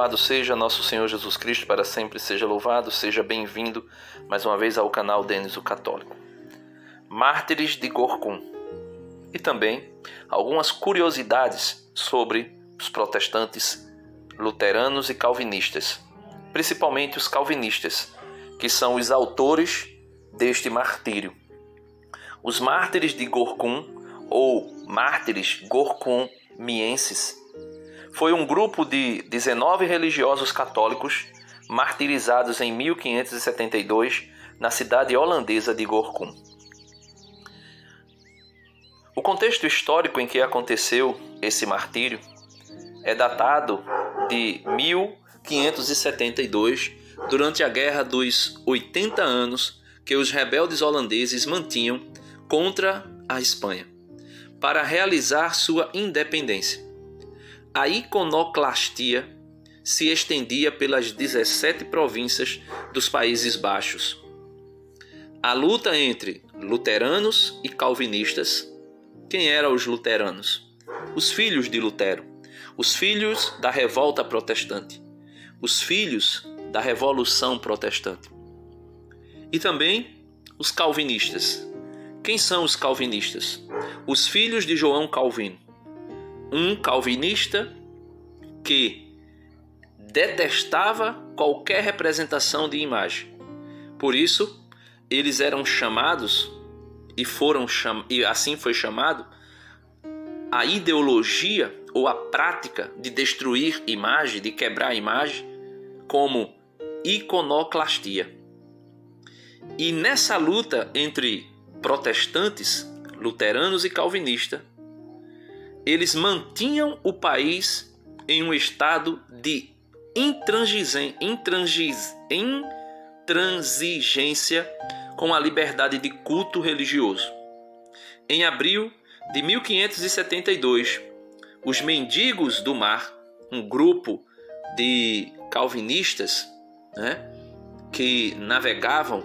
Louvado seja nosso Senhor Jesus Cristo, para sempre seja louvado. Seja bem-vindo mais uma vez ao canal Denis o Católico. Mártires de Gorkum. E também algumas curiosidades sobre os protestantes luteranos e calvinistas, principalmente os calvinistas, que são os autores deste martírio. Os mártires de Gorkum, ou mártires gorkumienses, foi um grupo de 19 religiosos católicos martirizados em 1572 na cidade holandesa de Gorkum. O contexto histórico em que aconteceu esse martírio é datado de 1572, durante a Guerra dos 80 Anos que os rebeldes holandeses mantinham contra a Espanha, para realizar sua independência. A iconoclastia se estendia pelas 17 províncias dos Países Baixos. A luta entre luteranos e calvinistas. Quem eram os luteranos? Os filhos de Lutero, os filhos da revolta protestante, os filhos da Revolução Protestante. E também os calvinistas. Quem são os calvinistas? Os filhos de João Calvino. Um calvinista que detestava qualquer representação de imagem. Por isso, eles eram chamados, e assim foi chamado, a ideologia ou a prática de destruir imagem, de quebrar a imagem, como iconoclastia. E nessa luta entre protestantes, luteranos e calvinistas, eles mantinham o país em um estado de intransigência com a liberdade de culto religioso. Em abril de 1572, os Mendigos do Mar, um grupo de calvinistas, que navegavam,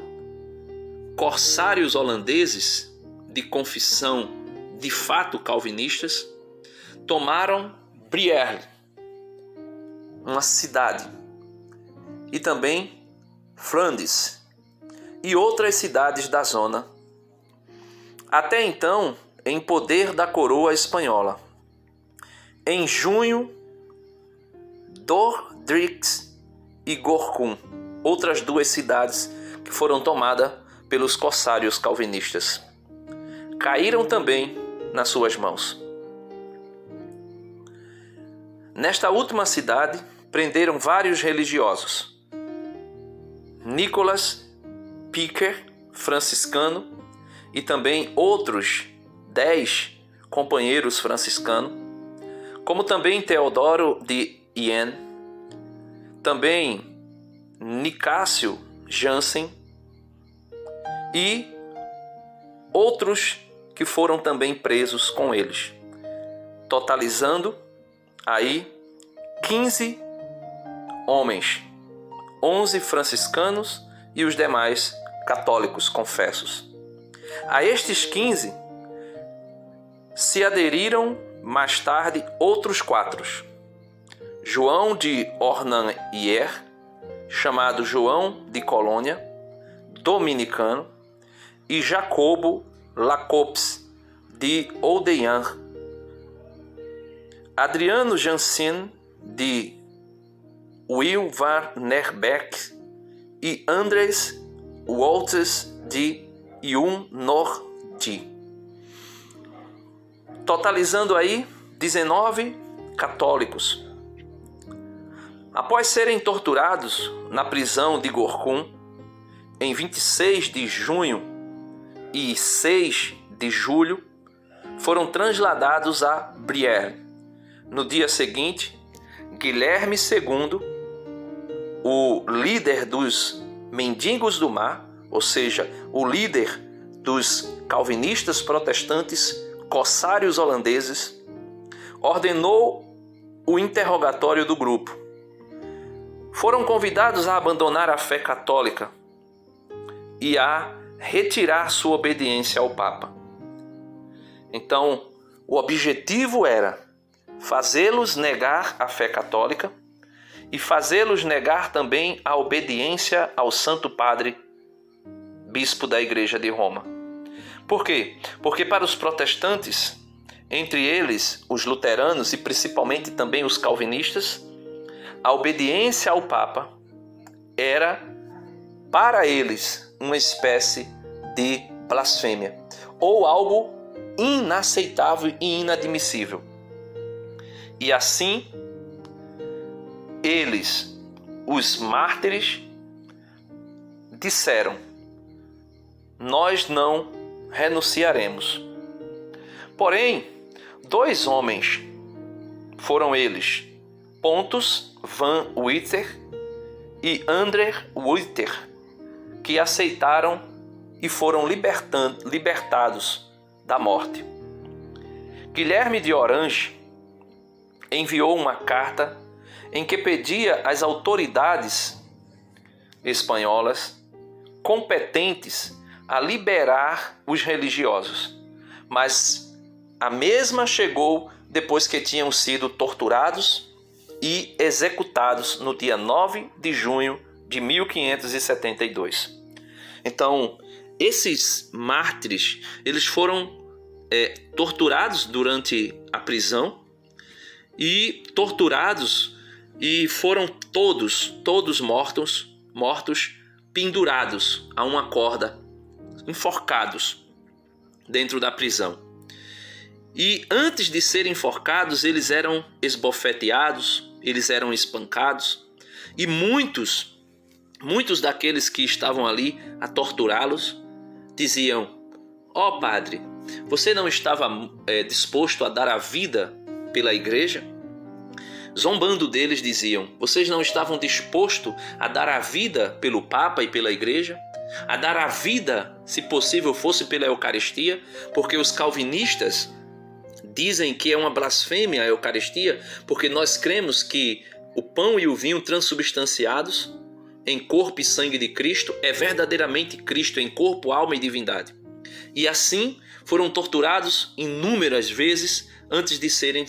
corsários holandeses de confissão de fato calvinistas, tomaram Brielle, uma cidade, e também Flandes e outras cidades da zona, até então em poder da coroa espanhola. Em junho, Dordrecht e Gorkum, outras duas cidades que foram tomadas pelos corsários calvinistas, caíram também nas suas mãos. Nesta última cidade, prenderam vários religiosos. Nicolas Picker, franciscano, e também outros 10 companheiros franciscanos, como também Teodoro de Ien, também Nicásio Jansen e outros que foram também presos com eles, totalizando aí 15 homens, 11 franciscanos e os demais católicos confessos. A estes 15 se aderiram mais tarde outros 4. João de Ornanier, chamado João de Colônia, dominicano, e Jacobo Lacopes de Oudeyan, Adriano Jansen de Wilvarnerbeck e Andrés Wolters de Unordi, totalizando aí 19 católicos. Após serem torturados na prisão de Gorkum em 26 de junho e 6 de julho, foram transladados a Brielle. No dia seguinte, Guilherme II, o líder dos Mendigos do Mar, ou seja, o líder dos calvinistas protestantes corsários holandeses, ordenou o interrogatório do grupo. Foram convidados a abandonar a fé católica e a retirar sua obediência ao Papa. Então, o objetivo era fazê-los negar a fé católica e fazê-los negar também a obediência ao Santo Padre, bispo da Igreja de Roma. Por quê? Porque para os protestantes, entre eles os luteranos e principalmente também os calvinistas, a obediência ao Papa era, para eles, uma espécie de blasfêmia, ou algo inaceitável e inadmissível. E assim, eles, os mártires, disseram: nós não renunciaremos. Porém, 2 homens foram eles, Pontus van Witter e André Witter, que aceitaram e foram libertados da morte. Guilherme de Orange enviou uma carta em que pedia às autoridades espanholas competentes a liberar os religiosos, mas a mesma chegou depois que tinham sido torturados e executados no dia 9 de junho de 1572. Então, esses mártires, eles foram torturados durante a prisão e foram todos mortos, pendurados a uma corda, enforcados dentro da prisão. E antes de serem enforcados, eles eram esbofeteados, eles eram espancados, e muitos daqueles que estavam ali a torturá-los diziam: ó padre, você não estava disposto a dar a vida pela igreja? Zombando deles diziam: vocês não estavam dispostos a dar a vida pelo Papa e pela igreja? A dar a vida, se possível, fosse pela Eucaristia? Porque os calvinistas dizem que é uma blasfêmia a Eucaristia, porque nós cremos que o pão e o vinho transubstanciados em corpo e sangue de Cristo é verdadeiramente Cristo em corpo, alma e divindade. E assim foram torturados inúmeras vezes antes de serem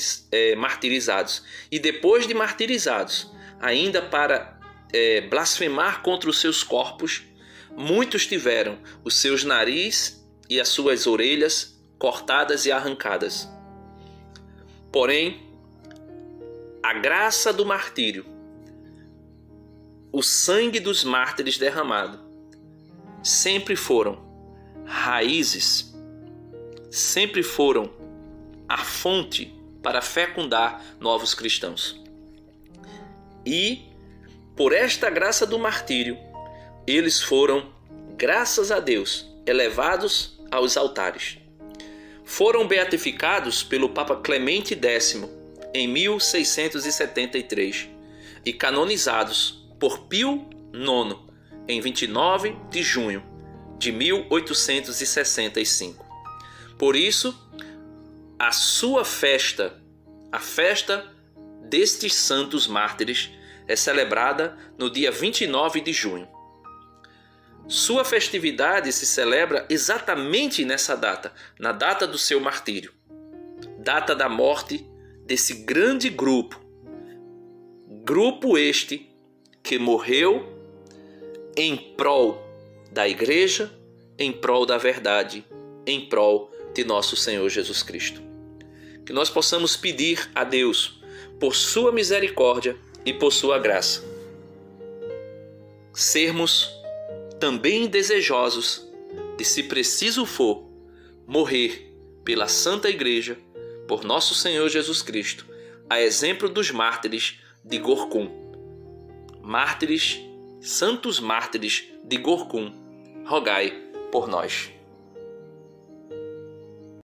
martirizados. E depois de martirizados, ainda para blasfemar contra os seus corpos, muitos tiveram os seus nariz e as suas orelhas cortadas e arrancadas. Porém, a graça do martírio, o sangue dos mártires derramado, sempre foram raízes, sempre foram a fonte para fecundar novos cristãos. E, por esta graça do martírio, eles foram, graças a Deus, elevados aos altares. Foram beatificados pelo Papa Clemente X em 1673 e canonizados por Pio IX em 29 de junho de 1865. Por isso, a sua festa, a festa destes santos mártires, é celebrada no dia 29 de junho. Sua festividade se celebra exatamente nessa data, na data do seu martírio, data da morte desse grande grupo este que morreu em prol da igreja, em prol da verdade, em prol de nosso Senhor Jesus Cristo. Que nós possamos pedir a Deus, por sua misericórdia e por sua graça, sermos também desejosos de, se preciso for, morrer pela Santa Igreja, por nosso Senhor Jesus Cristo, a exemplo dos mártires de Gorkum. Mártires, santos mártires de Gorkum, rogai por nós.